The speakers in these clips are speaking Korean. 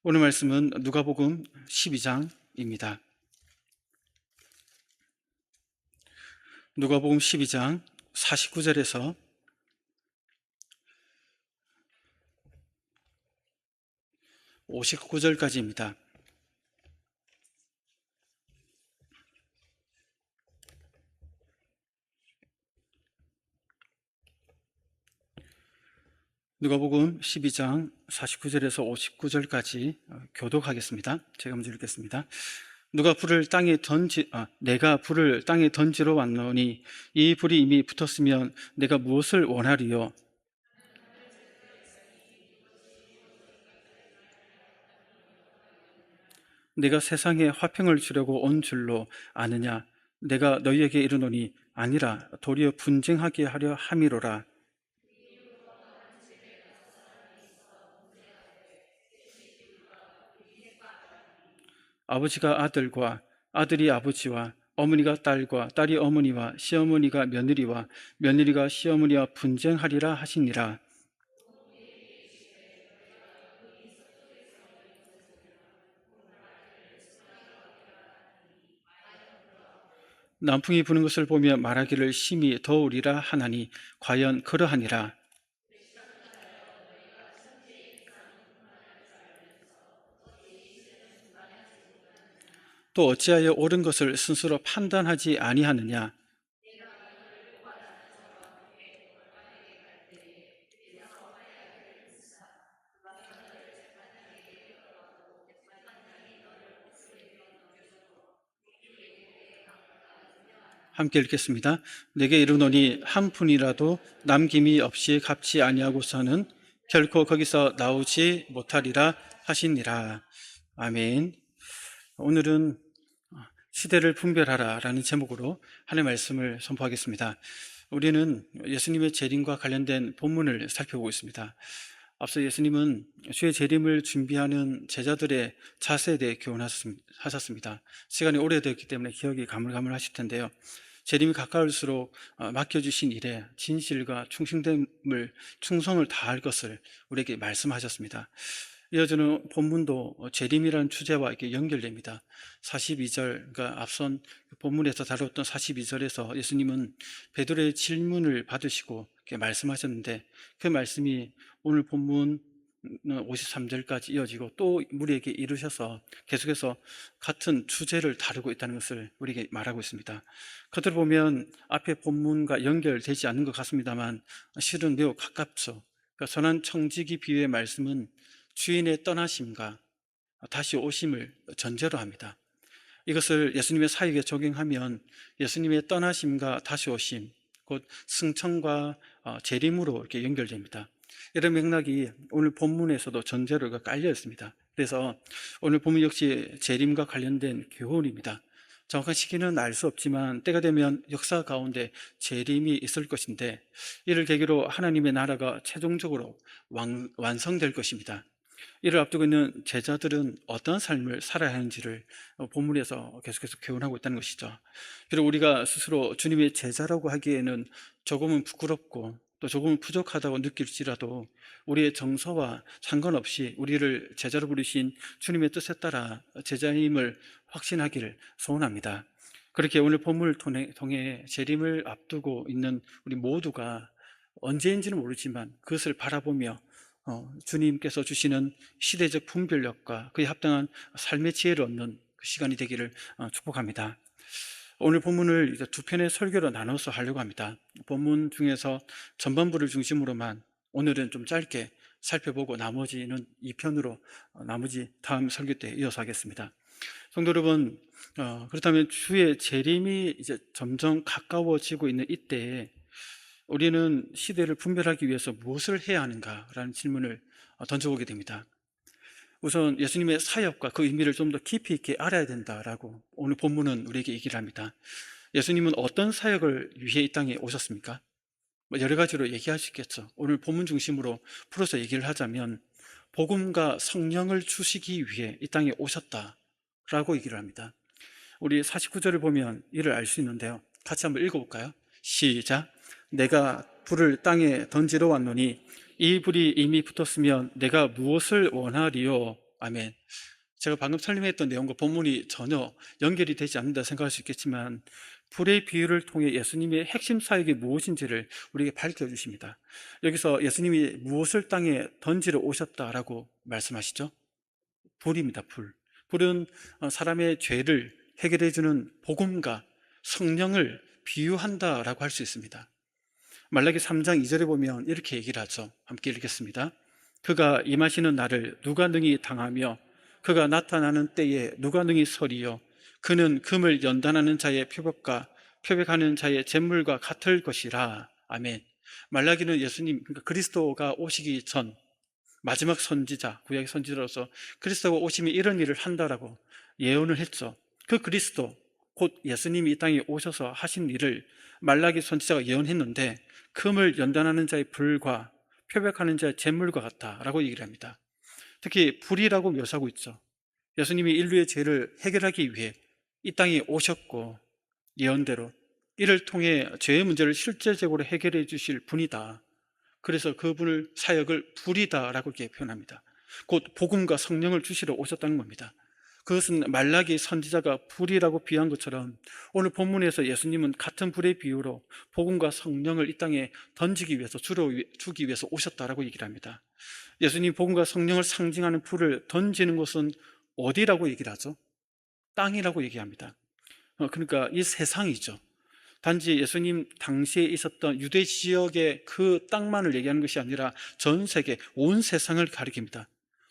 오늘 말씀은 누가복음 12장입니다. 누가복음 12장 49절에서 59절까지입니다. 누가복음 12장 49절에서 59절까지 교독하겠습니다. 제가 먼저 읽겠습니다. 내가 불을 땅에 던지러 왔노니 이 불이 이미 붙었으면 내가 무엇을 원하리요? 내가 세상에 화평을 주려고 온 줄로 아느냐? 내가 너희에게 이르노니 아니라 도리어 분쟁하게 하려 함이로라. 아버지가 아들과 아들이 아버지와 어머니가 딸과 딸이 어머니와 시어머니가 며느리와 며느리가 시어머니와 분쟁하리라 하시니라. 남풍이 부는 것을 보며 말하기를 심히 더우리라 하나니 과연 그러하니라. 또 어찌하여 옳은 것을 스스로 판단하지 아니하느냐? 함께 읽겠습니다. 내게 이르노니 한 푼이라도 남김이 없이 갚지 아니하고서는 결코 거기서 나오지 못하리라 하시니라. 아멘. 오늘은 시대를 분별하라 라는 제목으로 하나님의 말씀을 선포하겠습니다. 우리는 예수님의 재림과 관련된 본문을 살펴보고 있습니다. 앞서 예수님은 주의 재림을 준비하는 제자들의 자세에 대해 교훈하셨습니다. 시간이 오래되었기 때문에 기억이 가물가물하실 텐데요. 재림이 가까울수록 맡겨주신 일에 진실과 충성을 다할 것을 우리에게 말씀하셨습니다. 이어지는 본문도 재림이라는 주제와 이렇게 연결됩니다. 42절, 그러니까 앞선 본문에서 다뤘던 42절에서 예수님은 베드로의 질문을 받으시고 이렇게 말씀하셨는데 그 말씀이 오늘 본문 53절까지 이어지고 또 우리에게 이르셔서 계속해서 같은 주제를 다루고 있다는 것을 우리에게 말하고 있습니다. 그들 보면 앞에 본문과 연결되지 않는 것 같습니다만 실은 매우 가깝죠. 그러니까 선한 청지기 비유의 말씀은 주인의 떠나심과 다시 오심을 전제로 합니다. 이것을 예수님의 사역에 적용하면 예수님의 떠나심과 다시 오심, 곧 승천과 재림으로 이렇게 연결됩니다. 이런 맥락이 오늘 본문에서도 전제로 깔려 있습니다. 그래서 오늘 본문 역시 재림과 관련된 교훈입니다. 정확한 시기는 알 수 없지만 때가 되면 역사 가운데 재림이 있을 것인데 이를 계기로 하나님의 나라가 최종적으로 완성될 것입니다. 이를 앞두고 있는 제자들은 어떤 삶을 살아야 하는지를 본문에서 계속해서 교훈하고 있다는 것이죠. 비록 우리가 스스로 주님의 제자라고 하기에는 조금은 부끄럽고 또 조금은 부족하다고 느낄지라도 우리의 정서와 상관없이 우리를 제자로 부르신 주님의 뜻에 따라 제자임을 확신하기를 소원합니다. 그렇게 오늘 본문을 통해 재림을 앞두고 있는 우리 모두가 언제인지는 모르지만 그것을 바라보며 주님께서 주시는 시대적 분별력과 그에 합당한 삶의 지혜를 얻는 그 시간이 되기를 축복합니다. 오늘 본문을 이제 두 편의 설교로 나눠서 하려고 합니다. 본문 중에서 전반부를 중심으로만 오늘은 좀 짧게 살펴보고 나머지는 2편으로 나머지 다음 설교 때 이어서 하겠습니다. 성도 여러분, 그렇다면 주의 재림이 이제 점점 가까워지고 있는 이때에 우리는 시대를 분별하기 위해서 무엇을 해야 하는가라는 질문을 던져보게 됩니다. 우선 예수님의 사역과 그 의미를 좀 더 깊이 있게 알아야 된다라고 오늘 본문은 우리에게 얘기를 합니다. 예수님은 어떤 사역을 위해 이 땅에 오셨습니까? 여러 가지로 얘기할 수 있겠죠. 오늘 본문 중심으로 풀어서 얘기를 하자면 복음과 성령을 주시기 위해 이 땅에 오셨다라고 얘기를 합니다. 우리 49절을 보면 이를 알 수 있는데요. 같이 한번 읽어볼까요? 시작. 내가 불을 땅에 던지러 왔노니 이 불이 이미 붙었으면 내가 무엇을 원하리요? 아멘. 제가 방금 설명했던 내용과 본문이 전혀 연결이 되지 않는다 생각할 수 있겠지만 불의 비유를 통해 예수님의 핵심 사역이 무엇인지를 우리에게 밝혀주십니다. 여기서 예수님이 무엇을 땅에 던지러 오셨다라고 말씀하시죠? 불입니다. 불. 불은 사람의 죄를 해결해주는 복음과 성령을 비유한다라고 할 수 있습니다. 말라기 3장 2절에 보면 이렇게 얘기를 하죠. 함께 읽겠습니다. 그가 임하시는 날을 누가 능히 당하며 그가 나타나는 때에 누가 능히 서리요. 그는 금을 연단하는 자의 표벽과 표백하는 자의 잿물과 같을 것이라. 아멘. 말라기는 예수님, 그러니까 그리스도가 오시기 전 마지막 선지자, 구약의 선지자로서 그리스도가 오시면 이런 일을 한다라고 예언을 했죠. 그 그리스도, 곧 예수님이 이 땅에 오셔서 하신 일을 말라기 선지자가 예언했는데 금을 연단하는 자의 불과 표백하는 자의 잿물과 같다라고 얘기를 합니다. 특히 불이라고 묘사하고 있죠. 예수님이 인류의 죄를 해결하기 위해 이 땅에 오셨고 예언대로 이를 통해 죄의 문제를 실제적으로 해결해 주실 분이다. 그래서 그분을 사역을 불이다라고 이렇게 표현합니다. 곧 복음과 성령을 주시러 오셨다는 겁니다. 그것은 말라기 선지자가 불이라고 비유한 것처럼 오늘 본문에서 예수님은 같은 불의 비유로 복음과 성령을 이 땅에 던지기 위해서 주기 위해서 오셨다라고 얘기를 합니다. 예수님 복음과 성령을 상징하는 불을 던지는 곳은 어디라고 얘기를 하죠? 땅이라고 얘기합니다. 그러니까 이 세상이죠. 단지 예수님 당시에 있었던 유대 지역의 그 땅만을 얘기하는 것이 아니라 전 세계 온 세상을 가리킵니다.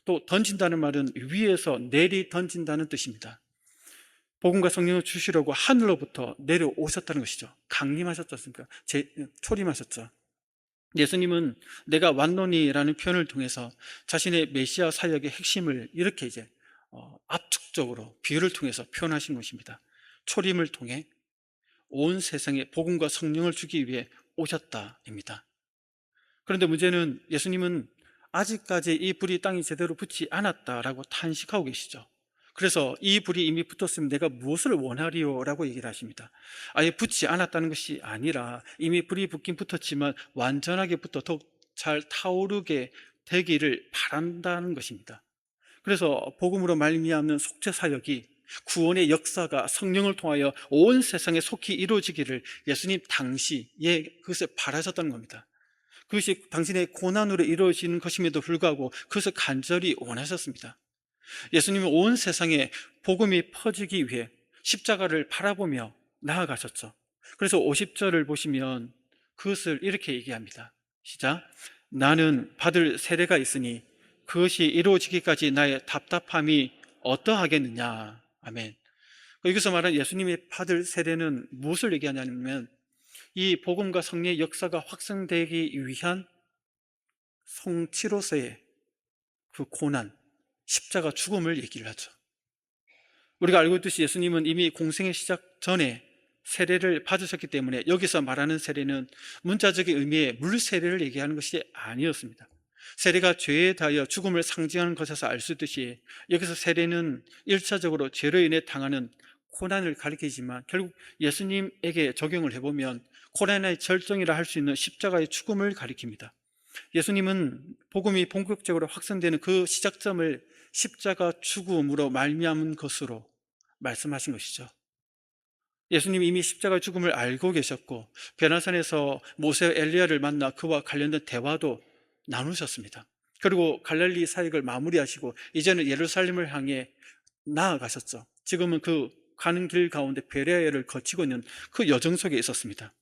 또 던진다는 말은 위에서 내리 던진다는 뜻입니다. 복음과 성령을 주시려고 하늘로부터 내려오셨다는 것이죠. 강림하셨지 않습니까? 초림하셨죠. 예수님은 내가 왔노니라는 표현을 통해서 자신의 메시아 사역의 핵심을 이렇게 이제 압축적으로 비유를 통해서 표현하신 것입니다. 초림을 통해 온 세상에 복음과 성령을 주기 위해 오셨다입니다. 그런데 문제는 예수님은 아직까지 이 불이 땅에 제대로 붙지 않았다라고 탄식하고 계시죠. 그래서 이 불이 이미 붙었으면 내가 무엇을 원하리요? 라고 얘기를 하십니다. 아예 붙지 않았다는 것이 아니라 이미 불이 붙긴 붙었지만 완전하게 붙어 더욱 잘 타오르게 되기를 바란다는 것입니다. 그래서 복음으로 말미암는 속죄 사역이 구원의 역사가 성령을 통하여 온 세상에 속히 이루어지기를 예수님 당시에 그것을 바라셨다는 겁니다. 그것이 당신의 고난으로 이루어지는 것임에도 불구하고 그것을 간절히 원하셨습니다. 예수님은 온 세상에 복음이 퍼지기 위해 십자가를 바라보며 나아가셨죠. 그래서 50절을 보시면 그것을 이렇게 얘기합니다. 시작. 나는 받을 세례가 있으니 그것이 이루어지기까지 나의 답답함이 어떠하겠느냐. 아멘. 여기서 말하는 예수님이 받을 세례는 무엇을 얘기하냐면 이 복음과 성령의 역사가 확산되기 위한 성취로서의 그 고난, 십자가 죽음을 얘기를 하죠. 우리가 알고 있듯이 예수님은 이미 공생의 시작 전에 세례를 받으셨기 때문에 여기서 말하는 세례는 문자적인 의미의 물 세례를 얘기하는 것이 아니었습니다. 세례가 죄에 대하여 죽음을 상징하는 것에서 알 수 있듯이 여기서 세례는 1차적으로 죄로 인해 당하는 고난을 가리키지만 결국 예수님에게 적용을 해보면 고난의 절정이라 할 수 있는 십자가의 죽음을 가리킵니다. 예수님은 복음이 본격적으로 확산되는 그 시작점을 십자가 죽음으로 말미암은 것으로 말씀하신 것이죠. 예수님이 이미 십자가 죽음을 알고 계셨고 베나산에서 모세와 엘리야를 만나 그와 관련된 대화도 나누셨습니다. 그리고 갈릴리 사역을 마무리하시고 이제는 예루살렘을 향해 나아가셨죠. 지금은 그 가는 길 가운데 베레아를 거치고 있는 그 여정 속에 있었습니다.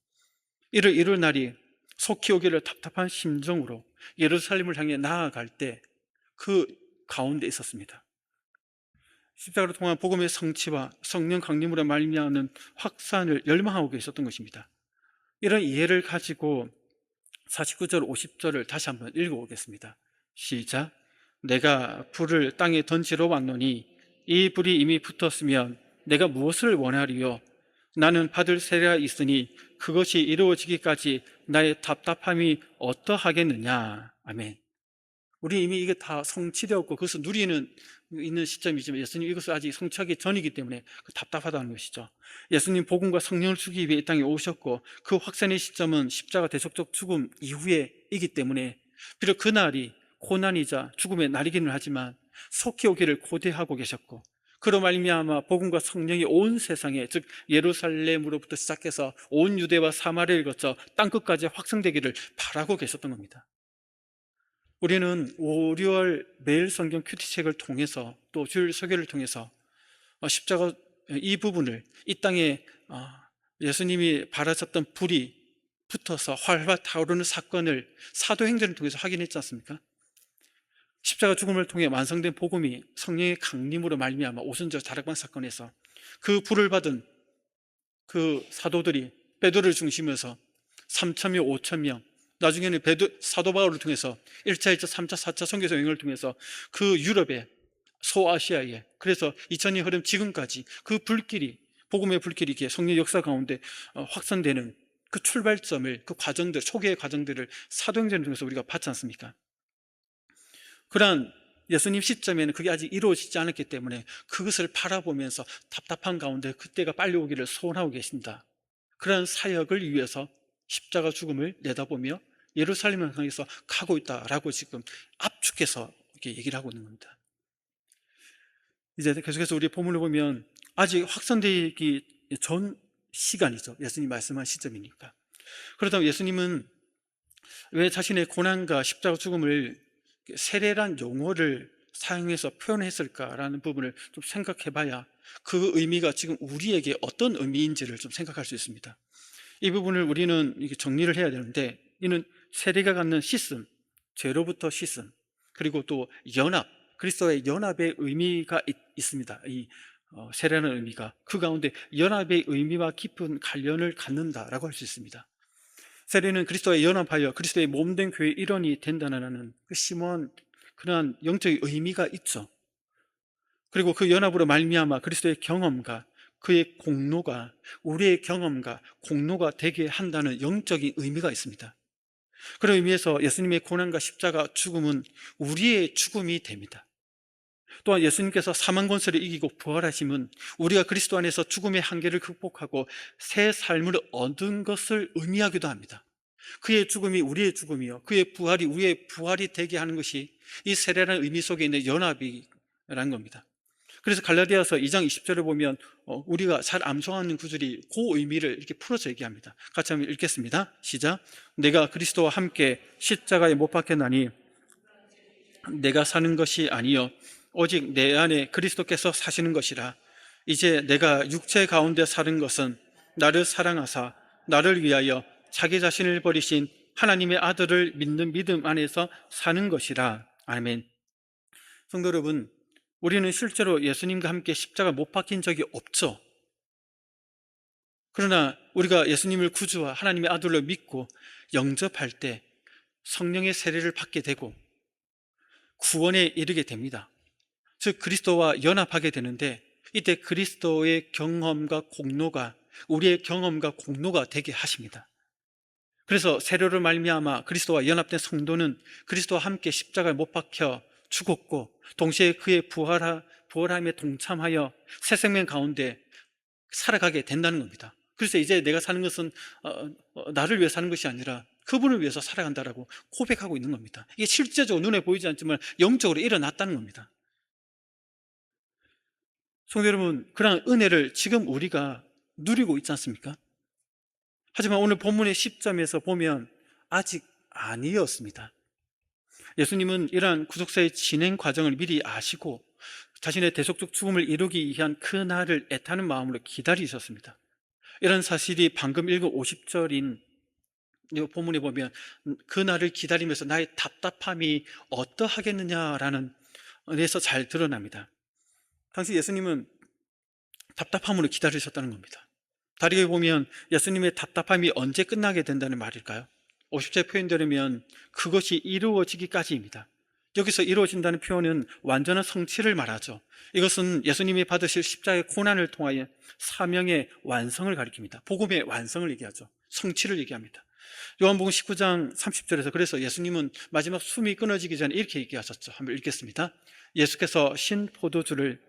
이를 이룰 날이 속히 오기를 답답한 심정으로 예루살렘을 향해 나아갈 때 그 가운데 있었습니다. 십자가로 통한 복음의 성취와 성령 강림으로 말미암는 확산을 열망하고 계셨던 것입니다. 이런 이해를 가지고 49절 50절을 다시 한번 읽어보겠습니다. 시작. 내가 불을 땅에 던지러 왔노니 이 불이 이미 붙었으면 내가 무엇을 원하리요? 나는 받을 세례가 있으니 그것이 이루어지기까지 나의 답답함이 어떠하겠느냐. 아멘. 우리 이미 이게 다 성취되었고 그것을 누리는 있는 시점이지만 예수님 이것을 아직 성취하기 전이기 때문에 답답하다는 것이죠. 예수님 복음과 성령을 주기 위해 이 땅에 오셨고 그 확산의 시점은 십자가 대속적 죽음 이후에이기 때문에 비록 그날이 고난이자 죽음의 날이기는 하지만 속히 오기를 고대하고 계셨고, 그로 말미암아 복음과 성령이 온 세상에, 즉 예루살렘으로부터 시작해서 온 유대와 사마리아를 거쳐 땅끝까지 확성되기를 바라고 계셨던 겁니다. 우리는 5, 6월 매일 성경 큐티책을 통해서 또 주일 설교를 통해서 십자가 이 부분을, 이 땅에 예수님이 바라셨던 불이 붙어서 활활 타오르는 사건을 사도행전을 통해서 확인했지 않습니까? 십자가 죽음을 통해 완성된 복음이 성령의 강림으로 말미암아 오순절 다락방 사건에서 그 불을 받은 그 사도들이 베드로를 중심으로 3,000명, 5,000명, 나중에는 사도 바울을 통해서 1차, 2차, 3차, 4차 선교사 여행을 통해서 그 유럽에, 소아시아에, 그래서 2000년이 흐른 지금까지 그 불길이, 복음의 불길이 이렇게 성령 역사 가운데 확산되는 그 출발점을, 그 과정들, 초기의 과정들을 사도행전을 통해서 우리가 봤지 않습니까? 그러한 예수님 시점에는 그게 아직 이루어지지 않았기 때문에 그것을 바라보면서 답답한 가운데 그때가 빨리 오기를 소원하고 계신다. 그러한 사역을 위해서 십자가 죽음을 내다보며 예루살렘을 향해서 가고 있다라고 지금 압축해서 이렇게 얘기를 하고 있는 겁니다. 이제 계속해서 우리 본문을 보면 아직 확산되기 전 시간이죠. 예수님 말씀한 시점이니까. 그렇다면 예수님은 왜 자신의 고난과 십자가 죽음을 세례란 용어를 사용해서 표현했을까라는 부분을 좀 생각해 봐야 그 의미가 지금 우리에게 어떤 의미인지를 좀 생각할 수 있습니다. 이 부분을 우리는 이렇게 정리를 해야 되는데, 이는 세례가 갖는 시슴, 죄로부터 시슴, 그리고 또 연합, 그리스도의 연합의 의미가 있습니다. 이 세례라는 의미가 그 가운데 연합의 의미와 깊은 관련을 갖는다라고 할 수 있습니다. 세례는 그리스도와 연합하여 그리스도의 몸된 교회의 일원이 된다는 그 심오한 그러한 영적인 의미가 있죠. 그리고 그 연합으로 말미암아 그리스도의 경험과 그의 공로가 우리의 경험과 공로가 되게 한다는 영적인 의미가 있습니다. 그런 의미에서 예수님의 고난과 십자가 죽음은 우리의 죽음이 됩니다. 또한 예수님께서 사망 권세를 이기고 부활하심은 우리가 그리스도 안에서 죽음의 한계를 극복하고 새 삶을 얻은 것을 의미하기도 합니다. 그의 죽음이 우리의 죽음이요, 그의 부활이 우리의 부활이 되게 하는 것이 이 세례라는 의미 속에 있는 연합이라는 겁니다. 그래서 갈라디아서 2장 20절을 보면 우리가 잘 암송하는 구절이 그 의미를 이렇게 풀어서 얘기합니다. 같이 한번 읽겠습니다. 시작. 내가 그리스도와 함께 십자가에 못 박혔나니 내가 사는 것이 아니요 오직 내 안에 그리스도께서 사시는 것이라. 이제 내가 육체 가운데 사는 것은 나를 사랑하사 나를 위하여 자기 자신을 버리신 하나님의 아들을 믿는 믿음 안에서 사는 것이라. 아멘. 성도 여러분, 우리는 실제로 예수님과 함께 십자가 못 박힌 적이 없죠. 그러나 우리가 예수님을 구주와 하나님의 아들로 믿고 영접할 때 성령의 세례를 받게 되고 구원에 이르게 됩니다. 즉 그리스도와 연합하게 되는데, 이때 그리스도의 경험과 공로가 우리의 경험과 공로가 되게 하십니다. 그래서 세례로 말미암아 그리스도와 연합된 성도는 그리스도와 함께 십자가에 못 박혀 죽었고 동시에 그의 부활함에 동참하여 새 생명 가운데 살아가게 된다는 겁니다. 그래서 이제 내가 사는 것은 나를 위해 사는 것이 아니라 그분을 위해서 살아간다라고 고백하고 있는 겁니다. 이게 실제적으로 눈에 보이지 않지만 영적으로 일어났다는 겁니다. 성도 여러분, 그런 은혜를 지금 우리가 누리고 있지 않습니까? 하지만 오늘 본문의 10점에서 보면 아직 아니었습니다. 예수님은 이러한 구속사의 진행 과정을 미리 아시고 자신의 대속적 죽음을 이루기 위한 그 날을 애타는 마음으로 기다리셨습니다. 이런 사실이 방금 읽은 50절인 이 본문에 보면 그 날을 기다리면서 나의 답답함이 어떠하겠느냐라는 데서 잘 드러납니다. 당시 예수님은 답답함으로 기다리셨다는 겁니다. 다르게 보면 예수님의 답답함이 언제 끝나게 된다는 말일까요? 50절 표현대로면 그것이 이루어지기까지입니다. 여기서 이루어진다는 표현은 완전한 성취를 말하죠. 이것은 예수님이 받으실 십자가의 고난을 통하여 사명의 완성을 가리킵니다. 복음의 완성을 얘기하죠. 성취를 얘기합니다. 요한복음 19장 30절에서 그래서 예수님은 마지막 숨이 끊어지기 전에 이렇게 얘기하셨죠. 한번 읽겠습니다. 예수께서 신 포도주를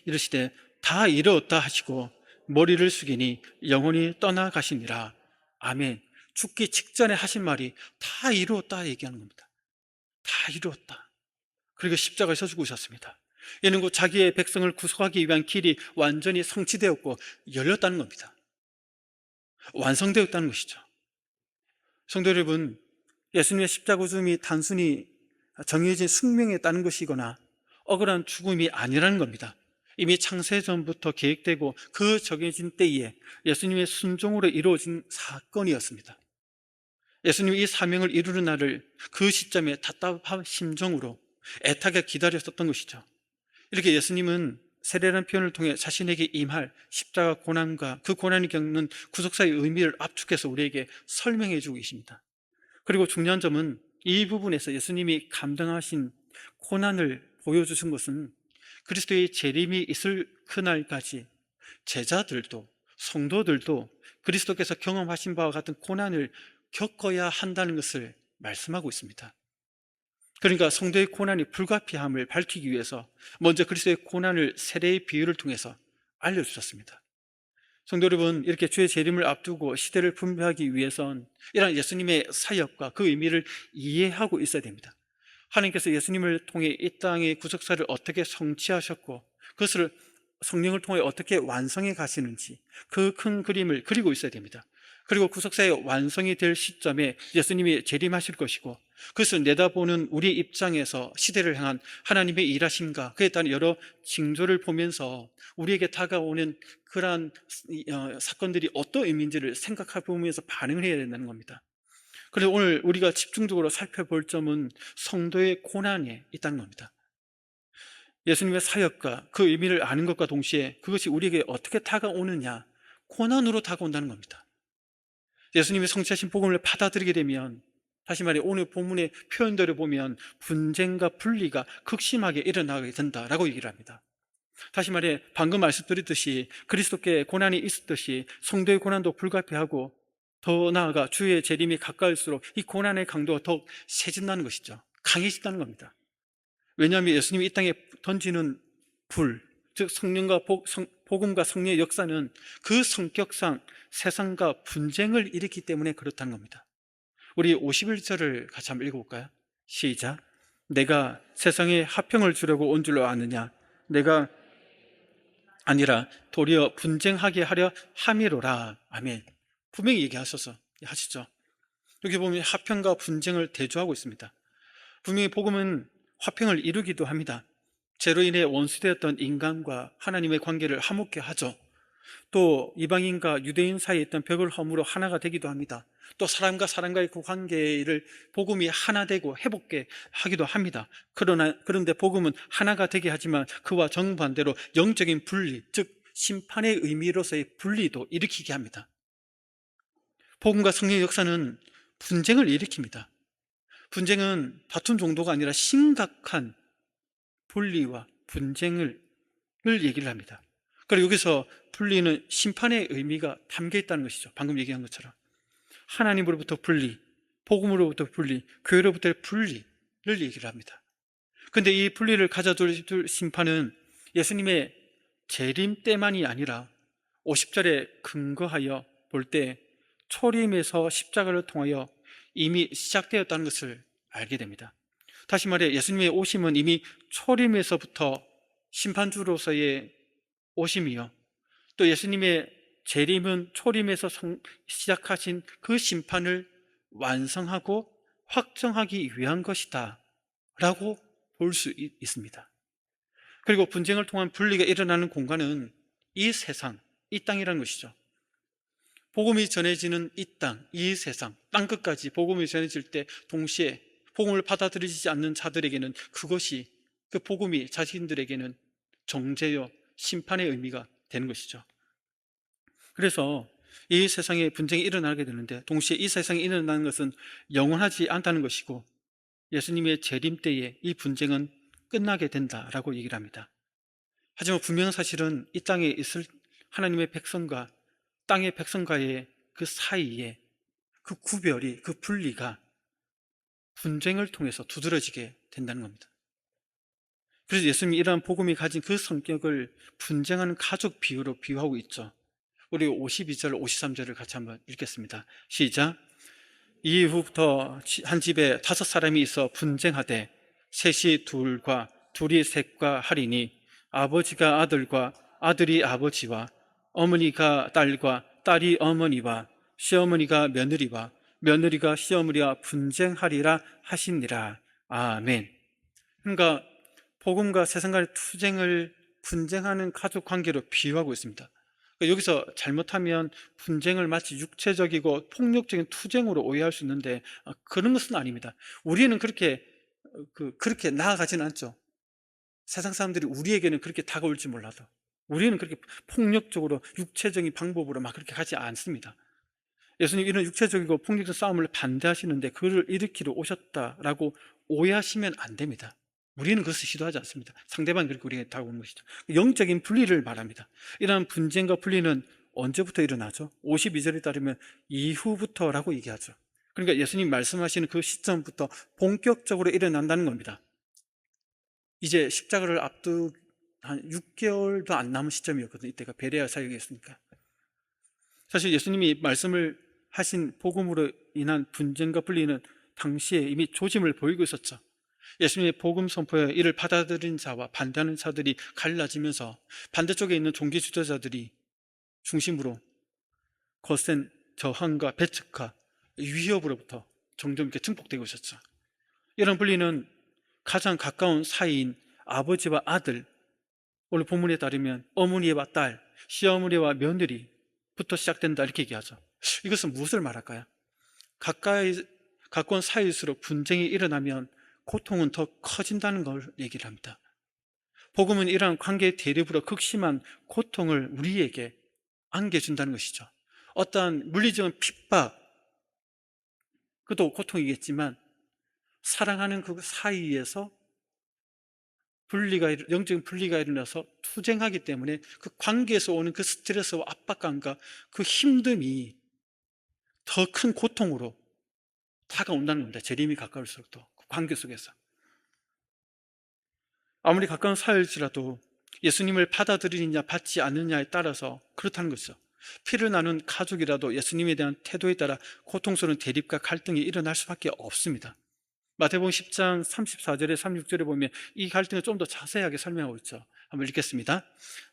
이르시되 다 이루었다 하시고 머리를 숙이니 영혼이 떠나가시니라. 아멘. 죽기 직전에 하신 말이 다 이루었다 얘기하는 겁니다. 다 이루었다. 그리고 십자가에서 죽으셨습니다. 이는 곧 자기의 백성을 구속하기 위한 길이 완전히 성취되었고 열렸다는 겁니다. 완성되었다는 것이죠. 성도 여러분, 예수님의 십자가 죽음이 단순히 정해진 숙명에 따른 것이거나 억울한 죽음이 아니라는 겁니다. 이미 창세전부터 계획되고 그 정해진 때에 예수님의 순종으로 이루어진 사건이었습니다. 예수님이 이 사명을 이루는 날을 그 시점에 답답한 심정으로 애타게 기다렸었던 것이죠. 이렇게 예수님은 세례라는 표현을 통해 자신에게 임할 십자가 고난과 그 고난이 겪는 구속사의 의미를 압축해서 우리에게 설명해 주고 계십니다. 그리고 중요한 점은 이 부분에서 예수님이 감당하신 고난을 보여주신 것은 그리스도의 재림이 있을 그날까지 제자들도 성도들도 그리스도께서 경험하신 바와 같은 고난을 겪어야 한다는 것을 말씀하고 있습니다. 그러니까 성도의 고난이 불가피함을 밝히기 위해서 먼저 그리스도의 고난을 세례의 비유를 통해서 알려주셨습니다. 성도 여러분, 이렇게 주의 재림을 앞두고 시대를 분별하기 위해선 이러한 예수님의 사역과 그 의미를 이해하고 있어야 됩니다. 하나님께서 예수님을 통해 이 땅의 구속사를 어떻게 성취하셨고 그것을 성령을 통해 어떻게 완성해 가시는지 그 큰 그림을 그리고 있어야 됩니다. 그리고 구속사의 완성이 될 시점에 예수님이 재림하실 것이고 그것을 내다보는 우리 입장에서 시대를 향한 하나님의 일하심과 그에 따른 여러 징조를 보면서 우리에게 다가오는 그러한 사건들이 어떤 의미인지를 생각해 보면서 반응을 해야 된다는 겁니다. 그래서 오늘 우리가 집중적으로 살펴볼 점은 성도의 고난에 있다는 겁니다. 예수님의 사역과 그 의미를 아는 것과 동시에 그것이 우리에게 어떻게 다가오느냐, 고난으로 다가온다는 겁니다. 예수님이 성취하신 복음을 받아들이게 되면, 다시 말해 오늘 본문의 표현들을 보면 분쟁과 분리가 극심하게 일어나게 된다라고 얘기를 합니다. 다시 말해 방금 말씀드렸듯이 그리스도께 고난이 있었듯이 성도의 고난도 불가피하고 더 나아가 주의 재림이 가까울수록 이 고난의 강도가 더욱 세진다는 것이죠. 강해진다는 겁니다. 왜냐하면 예수님이 이 땅에 던지는 불, 즉 성령과 복음과 성령의 역사는 그 성격상 세상과 분쟁을 일으키기 때문에 그렇다는 겁니다. 우리 51절을 같이 한번 읽어볼까요? 시작. 내가 세상에 화평을 주려고 온 줄로 아느냐? 내가 아니라 도리어 분쟁하게 하려 함이로라. 아멘. 분명히 얘기하셔서 하시죠. 여기 보면 화평과 분쟁을 대조하고 있습니다. 분명히 복음은 화평을 이루기도 합니다. 죄로 인해 원수되었던 인간과 하나님의 관계를 화목케 하죠. 또 이방인과 유대인 사이에 있던 벽을 허물어 하나가 되기도 합니다. 또 사람과 사람과의 그 관계를 복음이 하나 되고 회복게 하기도 합니다. 그런데 복음은 하나가 되게 하지만 그와 정반대로 영적인 분리, 즉 심판의 의미로서의 분리도 일으키게 합니다. 복음과 성령의 역사는 분쟁을 일으킵니다. 분쟁은 다툼 정도가 아니라 심각한 분리와 분쟁을 얘기를 합니다. 그리고 여기서 분리는 심판의 의미가 담겨 있다는 것이죠. 방금 얘기한 것처럼 하나님으로부터 분리, 복음으로부터 분리, 교회로부터의 분리를 얘기를 합니다. 그런데 이 분리를 가져둘 심판은 예수님의 재림 때만이 아니라 50절에 근거하여 볼 때 초림에서 십자가를 통하여 이미 시작되었다는 것을 알게 됩니다. 다시 말해 예수님의 오심은 이미 초림에서부터 심판주로서의 오심이요, 또 예수님의 재림은 초림에서 시작하신 그 심판을 완성하고 확정하기 위한 것이다 라고 볼 수 있습니다. 그리고 분쟁을 통한 분리가 일어나는 공간은 이 세상, 이 땅이라는 것이죠. 복음이 전해지는 이 땅, 이 세상, 땅끝까지 복음이 전해질 때 동시에 복음을 받아들이지 않는 자들에게는 그것이, 그 복음이 자신들에게는 정죄요, 심판의 의미가 되는 것이죠. 그래서 이 세상에 분쟁이 일어나게 되는데 동시에 이 세상에 일어나는 것은 영원하지 않다는 것이고 예수님의 재림 때에 이 분쟁은 끝나게 된다라고 얘기를 합니다. 하지만 분명한 사실은 이 땅에 있을 하나님의 백성과 땅의 백성과의 그 사이에 그 구별이, 그 분리가 분쟁을 통해서 두드러지게 된다는 겁니다. 그래서 예수님이 이러한 복음이 가진 그 성격을 분쟁하는 가족 비유로 비유하고 있죠. 우리 52절, 53절을 같이 한번 읽겠습니다. 시작. 이후부터 한 집에 5 사람이 있어 분쟁하되 셋이 둘과 둘이 셋과 하리니 아버지가 아들과 아들이 아버지와 어머니가 딸과 딸이 어머니와 시어머니가 며느리와 며느리가 시어머니와 분쟁하리라 하시니라. 아멘. 그러니까 복음과 세상 간의 투쟁을 분쟁하는 가족 관계로 비유하고 있습니다. 그러니까 여기서 잘못하면 분쟁을 마치 육체적이고 폭력적인 투쟁으로 오해할 수 있는데 그런 것은 아닙니다. 우리는 그렇게 나아가지는 않죠. 세상 사람들이 우리에게는 그렇게 다가올지 몰라도 우리는 그렇게 폭력적으로 육체적인 방법으로 막 그렇게 가지 않습니다. 예수님 이런 육체적이고 폭력적 싸움을 반대하시는데 그를 일으키러 오셨다라고 오해하시면 안 됩니다. 우리는 그것을 시도하지 않습니다. 상대방이 그렇게 우리에게 다가오는 것이죠. 영적인 분리를 말합니다. 이러한 분쟁과 분리는 언제부터 일어나죠? 52절에 따르면 이후부터라고 얘기하죠. 그러니까 예수님 말씀하시는 그 시점부터 본격적으로 일어난다는 겁니다. 이제 십자가를 앞두고 한 6개월도 안 남은 시점이었거든요. 이때가 베레아 사역이었으니까. 사실 예수님이 말씀을 하신 복음으로 인한 분쟁과 분리는 당시에 이미 조짐을 보이고 있었죠. 예수님의 복음 선포에 이를 받아들인 자와 반대하는 자들이 갈라지면서 반대쪽에 있는 종교 지도자들이 중심으로 거센 저항과 배척과 위협으로부터 점점 이렇게 증폭되고 있었죠. 이런 분리는 가장 가까운 사이인 아버지와 아들, 오늘 본문에 따르면 어머니와 딸, 시어머니와 며느리부터 시작된다 이렇게 얘기하죠. 이것은 무엇을 말할까요? 가까운 사이일수록 분쟁이 일어나면 고통은 더 커진다는 걸 얘기를 합니다. 복음은 이러한 관계의 대립으로 극심한 고통을 우리에게 안겨준다는 것이죠. 어떠한 물리적인 핍박, 그것도 고통이겠지만 사랑하는 그 사이에서 영적인 분리가 일어나서 투쟁하기 때문에 그 관계에서 오는 그 스트레스와 압박감과 그 힘듦이 더 큰 고통으로 다가온다는 겁니다. 재림이 가까울수록 더 그 관계 속에서. 아무리 가까운 사이일지라도 예수님을 받아들이느냐 받지 않느냐에 따라서 그렇다는 것이죠. 피를 나눈 가족이라도 예수님에 대한 태도에 따라 고통스러운 대립과 갈등이 일어날 수밖에 없습니다. 마태복음 10장 34절에 36절에 보면 이 갈등을 좀 더 자세하게 설명하고 있죠. 한번 읽겠습니다.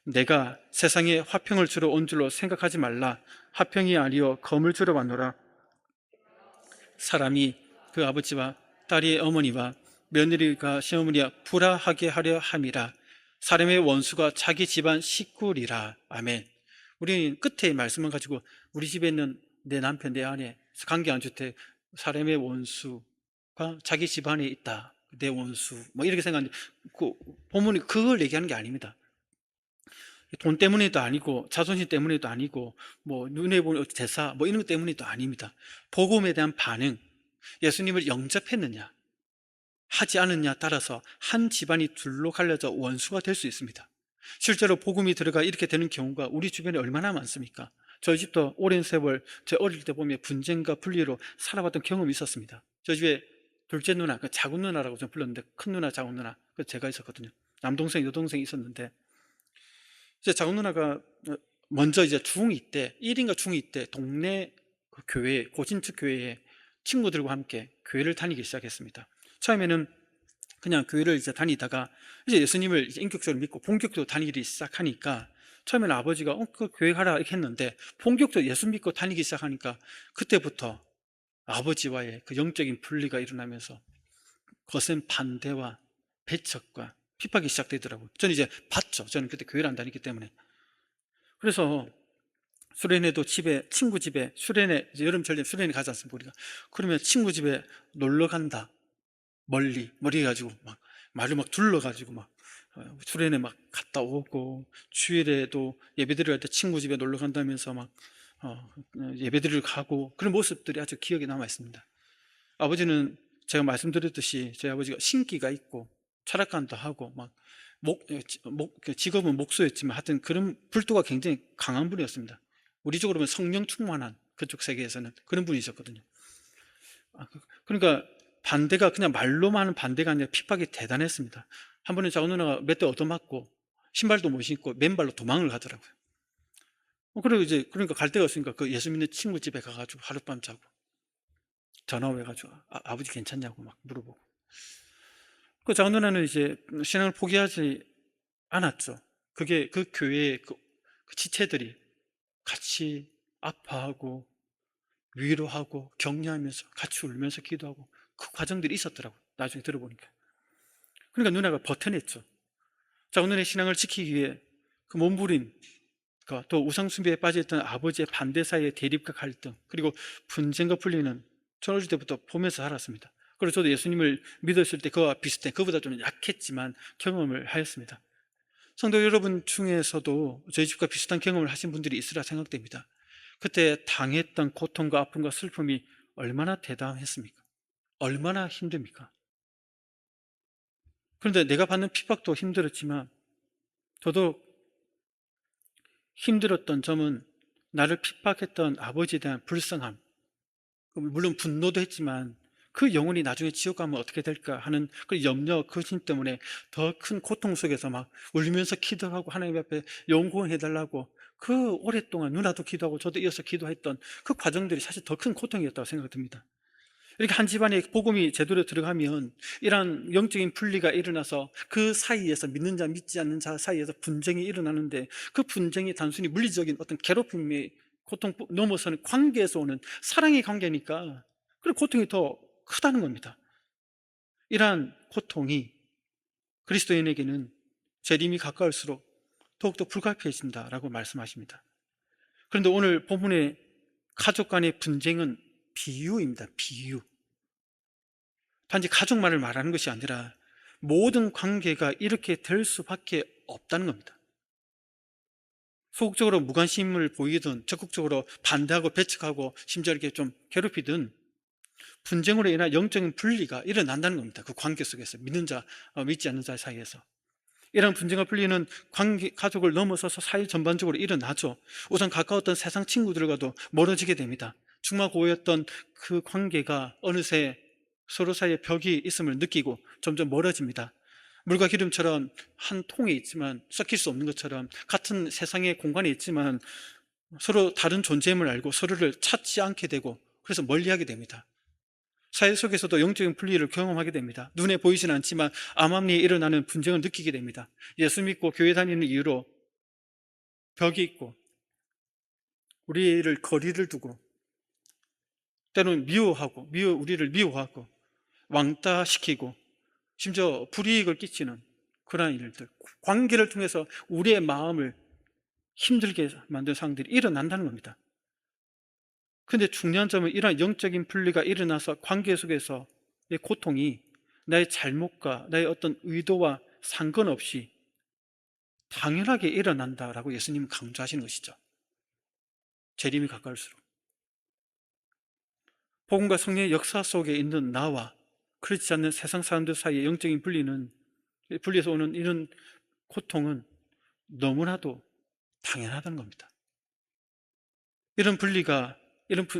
내가 세상에 화평을 주러 온 줄로 생각하지 말라. 화평이 아니요 검을 주러 왔노라. 사람이 그 아버지와 딸이 어머니와 며느리가 시어머니와 불화하게 하려 함이라. 사람의 원수가 자기 집안 식구리라. 아멘. 우리는 끝에 말씀을 가지고 우리 집에 있는 내 남편, 내 아내 관계 안 좋대. 사람의 원수가 자기 집안에 있다. 내 원수. 뭐 이렇게 생각하는데 그 본문이 그걸 얘기하는 게 아닙니다. 돈 때문에도 아니고 자존심 때문에도 아니고 뭐 눈에 보는 대사 뭐 이런 것 때문에도 아닙니다. 복음에 대한 반응, 예수님을 영접했느냐 하지 않느냐 따라서 한 집안이 둘로 갈려져 원수가 될 수 있습니다. 실제로 복음이 들어가 이렇게 되는 경우가 우리 주변에 얼마나 많습니까? 저희 집도 오랜 세월 제 어릴 때 보면 분쟁과 분리로 살아봤던 경험이 있었습니다. 저희 집에 둘째 누나, 작은 누나라고 좀 불렀는데 큰 누나, 작은 누나 제가 있었거든요. 남동생, 여동생이 있었는데 이제 작은 누나가 먼저 이제 중2 때 1인가 중2 때 동네 그 교회, 고진축 교회에 친구들과 함께 교회를 다니기 시작했습니다. 처음에는 그냥 교회를 이제 다니다가 이제 예수님을 이제 인격적으로 믿고 본격적으로 다니기 시작하니까 처음에는 아버지가 그 교회 가라 이렇게 했는데 본격적으로 예수 믿고 다니기 시작하니까 그때부터 아버지와의 그 영적인 분리가 일어나면서 거센 반대와 배척과 핍박이 시작되더라고요. 저는 이제 봤죠. 저는 그때 교회를 안 다니기 때문에. 그래서 수련회도 친구 집에 수련회, 여름철 되면 수련회 가지 않습니까? 우리가. 그러면 친구 집에 놀러 간다. 멀리 해가지고 말을 둘러가지고 수련회 갔다 오고, 주일에도 예배드릴 때 친구 집에 놀러 간다면서 예배드리러 가고, 그런 모습들이 아주 기억에 남아 있습니다. 아버지는 제가 말씀드렸듯이 저희 아버지가 신기가 있고 철학관도 하고 직업은 목수였지만 하여튼 그런 불도가 굉장히 강한 분이었습니다. 우리 쪽으로 보면 성령 충만한, 그쪽 세계에서는 그런 분이셨거든요. 그러니까 반대가 그냥 말로만 하는 반대가 아니라 핍박이 대단했습니다. 한 번은 작은 누나가 몇 대 얻어맞고 신발도 못 신고 맨발로 도망을 가더라고요. 그러니까 갈 데가 없으니까 그 예수 믿는 친구 집에 가가지고 하룻밤 자고 전화 해가지고 아버지 괜찮냐고 물어보고. 그 작은 누나는 이제 신앙을 포기하지 않았죠. 그게 그 교회의 그 지체들이 같이 아파하고 위로하고 격려하면서 같이 울면서 기도하고 그 과정들이 있었더라고요. 나중에 들어보니까. 그러니까 누나가 버텨냈죠. 작은 누나의 신앙을 지키기 위해 그 몸부림, 또 우상숭배에 빠져있던 아버지의 반대 사이의 대립과 갈등, 그리고 분쟁과 풀리는 초등학교 때부터 보면서 살았습니다. 그래서 저도 예수님을 믿었을 때 그와 비슷해, 그보다 좀 약했지만 경험을 하였습니다. 성도 여러분 중에서도 저희 집과 비슷한 경험을 하신 분들이 있으라 생각됩니다. 그때 당했던 고통과 아픔과 슬픔이 얼마나 대담했습니까? 얼마나 힘듭니까? 그런데 내가 받는 핍박도 힘들었지만 더더욱 힘들었던 점은 나를 핍박했던 아버지에 대한 불쌍함, 물론 분노도 했지만 그 영혼이 나중에 지옥 가면 어떻게 될까 하는 그 염려, 근심 때문에 더 큰 고통 속에서 막 울면서 기도하고 하나님 앞에 용구해달라고 그 오랫동안 누나도 기도하고 저도 이어서 기도했던 그 과정들이 사실 더 큰 고통이었다고 생각이 듭니다. 이렇게 한 집안에 복음이 제대로 들어가면 이러한 영적인 분리가 일어나서 그 사이에서 믿는 자 믿지 않는 자 사이에서 분쟁이 일어나는데 그 분쟁이 단순히 물리적인 어떤 괴롭힘의 고통 넘어서는 관계에서 오는 사랑의 관계니까 그 고통이 더 크다는 겁니다. 이러한 고통이 그리스도인에게는 재림이 가까울수록 더욱더 불가피해진다라고 말씀하십니다. 그런데 오늘 본문의 가족 간의 분쟁은 비유입니다. 비유. 단지 가족만을 말하는 것이 아니라 모든 관계가 이렇게 될 수밖에 없다는 겁니다. 소극적으로 무관심을 보이든 적극적으로 반대하고 배척하고 심지어 이렇게 좀 괴롭히든 분쟁으로 인한 영적인 분리가 일어난다는 겁니다. 그 관계 속에서 믿는 자, 믿지 않는 자 사이에서 이런 분쟁과 분리는 관계, 가족을 넘어서서 사회 전반적으로 일어나죠. 우선 가까웠던 세상 친구들과도 멀어지게 됩니다. 중마고였던 그 관계가 어느새 서로 사이에 벽이 있음을 느끼고 점점 멀어집니다. 물과 기름처럼 한 통에 있지만 섞일 수 없는 것처럼 같은 세상의 공간에 있지만 서로 다른 존재임을 알고 서로를 찾지 않게 되고 그래서 멀리하게 됩니다. 사회 속에서도 영적인 분리를 경험하게 됩니다. 눈에 보이진 않지만 암암리에 일어나는 분쟁을 느끼게 됩니다. 예수 믿고 교회 다니는 이유로 벽이 있고 우리를 거리를 두고 때로는 우리를 미워하고 왕따시키고 심지어 불이익을 끼치는 그러한 일들, 관계를 통해서 우리의 마음을 힘들게 만든 상황들이 일어난다는 겁니다. 그런데 중요한 점은 이러한 영적인 분리가 일어나서 관계 속에서의 고통이 나의 잘못과 나의 어떤 의도와 상관없이 당연하게 일어난다라고 예수님은 강조하시는 것이죠. 재림이 가까울수록 복음과 성령의 역사 속에 있는 나와 그렇지 않는 세상 사람들 사이의 영적인 분리에서 오는 이런 고통은 너무나도 당연하다는 겁니다.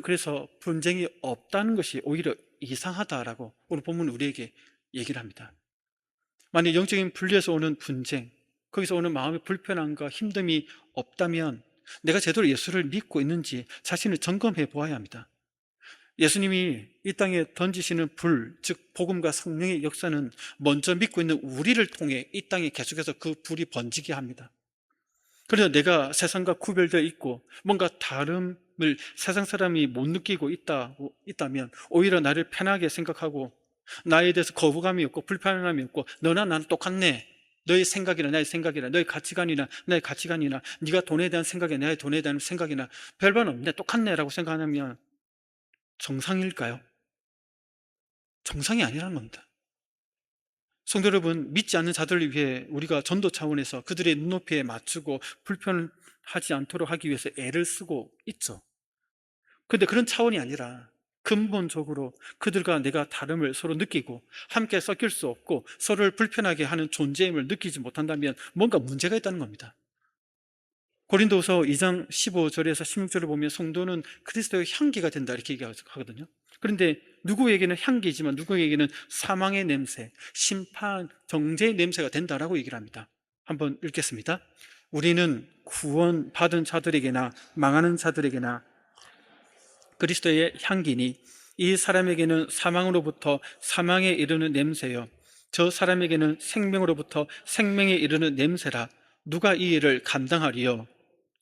그래서 분쟁이 없다는 것이 오히려 이상하다라고 오늘 본문은 우리에게 얘기를 합니다. 만약 영적인 분리에서 오는 분쟁, 거기서 오는 마음의 불편함과 힘듦이 없다면 내가 제대로 예수를 믿고 있는지 자신을 점검해 보아야 합니다. 예수님이 이 땅에 던지시는 불, 즉 복음과 성령의 역사는 먼저 믿고 있는 우리를 통해 이 땅에 계속해서 그 불이 번지게 합니다. 그래서 내가 세상과 구별되어 있고 뭔가 다름을 세상 사람이 못 느끼고 있다면 오히려 나를 편하게 생각하고 나에 대해서 거부감이 없고 불편함이 없고 너나 나는 똑같네, 너의 생각이나 나의 생각이나 너의 가치관이나 나의 가치관이나 네가 돈에 대한 생각이나 나의 돈에 대한 생각이나 별반 없네, 똑같네 라고 생각하면 정상일까요? 정상이 아니라는 겁니다. 성도 여러분, 믿지 않는 자들을 위해 우리가 전도 차원에서 그들의 눈높이에 맞추고 불편하지 않도록 하기 위해서 애를 쓰고 있죠. 그런데 그런 차원이 아니라 근본적으로 그들과 내가 다름을 서로 느끼고 함께 섞일 수 없고 서로를 불편하게 하는 존재임을 느끼지 못한다면 뭔가 문제가 있다는 겁니다. 고린도서 2장 15절에서 16절을 보면 성도는 그리스도의 향기가 된다 이렇게 얘기하거든요. 그런데 누구에게는 향기지만 누구에게는 사망의 냄새, 심판, 정죄의 냄새가 된다라고 얘기를 합니다. 한번 읽겠습니다. 우리는 구원받은 자들에게나 망하는 자들에게나 그리스도의 향기니 이 사람에게는 사망으로부터 사망에 이르는 냄새요 저 사람에게는 생명으로부터 생명에 이르는 냄새라. 누가 이 일을 감당하리요?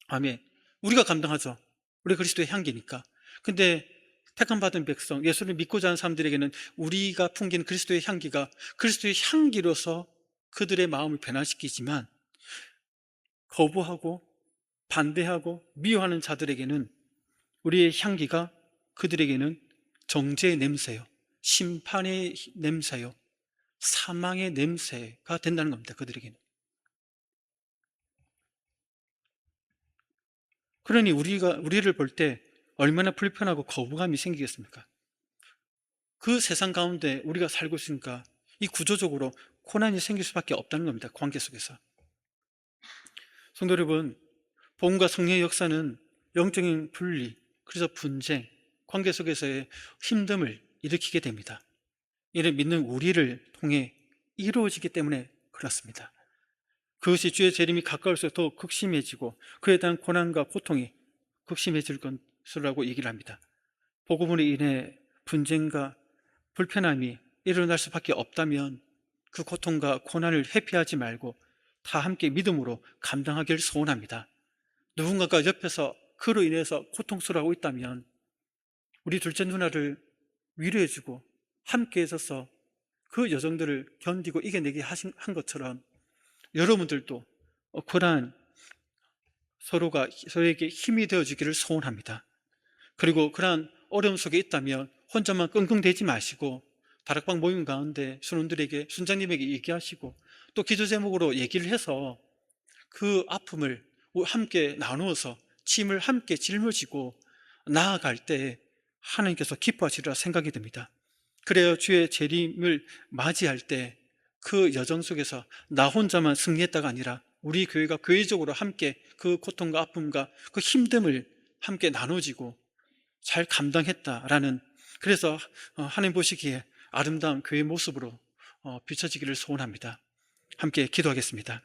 아멘. 우리가 감당하죠. 우리 그리스도의 향기니까. 근데 택함받은 백성, 예수를 믿고자 하는 사람들에게는 우리가 풍기는 그리스도의 향기가 그리스도의 향기로서 그들의 마음을 변화시키지만, 거부하고 반대하고 미워하는 자들에게는 우리의 향기가 그들에게는 정죄의 냄새요, 심판의 냄새요, 사망의 냄새가 된다는 겁니다. 그들에게는. 그러니 우리를 볼 때 얼마나 불편하고 거부감이 생기겠습니까? 그 세상 가운데 우리가 살고 있으니까 이 구조적으로 고난이 생길 수밖에 없다는 겁니다. 관계 속에서. 성도 여러분, 복음과 성령의 역사는 영적인 분리, 그래서 분쟁, 관계 속에서의 힘듦을 일으키게 됩니다. 이를 믿는 우리를 통해 이루어지기 때문에 그렇습니다. 그것이 주의 재림이 가까울수록 더 극심해지고 그에 대한 고난과 고통이 극심해질 것이라고 얘기를 합니다. 복음으로 인해 분쟁과 불편함이 일어날 수밖에 없다면 그 고통과 고난을 회피하지 말고 다 함께 믿음으로 감당하기를 소원합니다. 누군가가 옆에서 그로 인해서 고통스러워하고 있다면 우리 둘째 누나를 위로해주고 함께 있어서 그 여정들을 견디고 이겨내게 한 것처럼 여러분들도 그러한 서로가 서로에게 힘이 되어주기를 소원합니다. 그리고 그러한 어려움 속에 있다면 혼자만 끙끙대지 마시고 다락방 모임 가운데 순원들에게, 순장님에게 얘기하시고 또 기도 제목으로 얘기를 해서 그 아픔을 함께 나누어서 짐을 함께 짊어지고 나아갈 때 하나님께서 기뻐하시리라 생각이 듭니다. 그래야 주의 재림을 맞이할 때 그 여정 속에서 나 혼자만 승리했다가 아니라 우리 교회가 교회적으로 함께 그 고통과 아픔과 그 힘듦을 함께 나눠지고 잘 감당했다라는, 그래서 하나님 보시기에 아름다운 교회 모습으로 비춰지기를 소원합니다. 함께 기도하겠습니다.